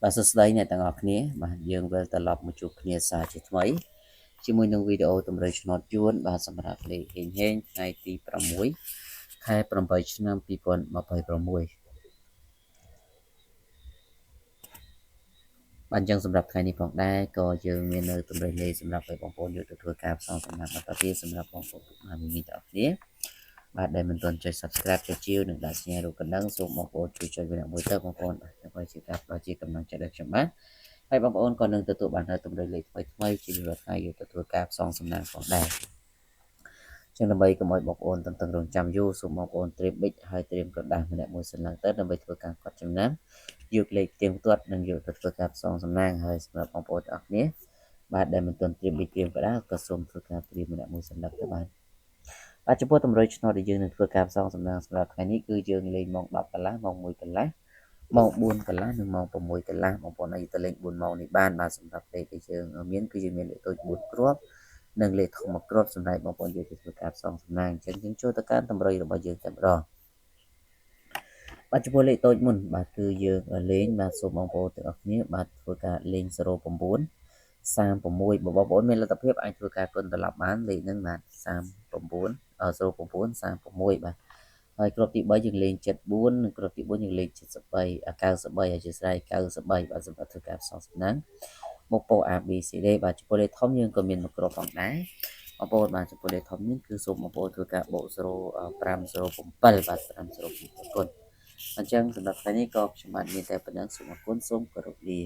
បាទសួស្តីអ្នកទាំងអស់គ្នាបាទយើងវិលត្រឡប់មកជួបគ្នាសារជាថ្មីជាមួយនឹងវីដេអូតម្រូវឆ្នោតយួនបាទសម្រាប់លេខហេងថ្ងៃទី6ខែ8ឆ្នាំ2026បាទអញ្ចឹងសម្រាប់ថ្ងៃនេះផងដែរក៏យើងមាននៅតម្រូវលេខសម្រាប់ឲ្យបងប្អូនយកទៅធ្វើការផ្សងសំណាក់បន្តទៀតសម្រាប់បងប្អូនពុកម៉ែមីងទាំងអស់គ្នាបាទដែលមិនទាន់ចុច Subscribe ចុចជាវនិងដាក់សញ្ញារូបកណ្ដឹងសូមបងប្អូនជួយចុចវាមួយទៅបងប្អូនបាទដើម្បីជាការផ្ដល់ជាកម្លាំងចិត្តដល់ខ្ញុំបាទហើយបងប្អូនក៏នឹងទទួលបាននៅតម្រូវលេខថ្មីជារៀងរាល់ថ្ងៃយកទៅធ្វើការផ្សងសំណាងផងដែរចឹងដើម្បីកុំឲ្យបងប្អូនតន្ទឹងរង់ចាំយូរសូមបងប្អូនត្រៀមប៊ិចហើយត្រៀមក្រដាសម្នាក់មួយសិនឡើងទៅដើម្បីធ្វើការកត់ចំណាំយកលេខផ្ទៀងផ្ទាត់និងយកទៅធ្វើការផ្សងសំណាងហើយសម្រាប់បងប្អូនទាំងអស់គ្នាបាទដែលមិនទាន់ត្រៀមប៊ិចត្រៀមក្រដាក៏សូមធ្វើការត្រៀមម្នាក់មួយសិនឡើងទៅបាទចំពោះតម្រុយឆ្នោតដែលយើងនឹងធ្វើការផ្សងសំណាងសម្រាប់ថ្ងៃនេះគឺយើងលេងម៉ោង10កន្លះម៉ោង1កន្លះម៉ោង4កន្លះនិងម៉ោង6កន្លះបងប្អូនអាចទៅលេង4ម៉ោងនេះបានបាទសម្រាប់លេខដែលយើងមានគឺយើងមានលេខតូច4គ្រាប់និងលេខធំ1គ្រាប់សម្រាប់បងប្អូនយកទៅធ្វើការផ្សងសំណាងអញ្ចឹងយើងចូលទៅកាន់តម្រុយរបស់យើងតែម្ដងបាទចំពោះលេខតូចមុនបាទគឺយើងលេងបាទសូមបងប្អូនទាំងអស់គ្នាបាទធ្វើការលេង09 36បងប្អូនមានលទ្ធភាពអាចធ្វើការគុណត្រឡប់បានលេខហ្នឹងបាទ39 09 36បាទហើយគ្រាប់ទី3យើងលេង74និងគ្រាប់ទី4យើងលេង73 93អធិស្ឋាន93បាទសម្រាប់ធ្វើការផ្សងសំណាងមកពោ ABCD បាទចំពោះលេខធំយើងក៏មានមួយគ្រាប់ផងដែរបងប្អូនបាទចំពោះលេខធំនេះគឺសូមបងប្អូនធ្វើការបូក0507បាទ507គុណអញ្ចឹងសម្រាប់ថ្ងៃនេះក៏ខ្ញុំបាទមានតែប៉ុណ្្នឹងសូមអរគុណសូមគោរពលា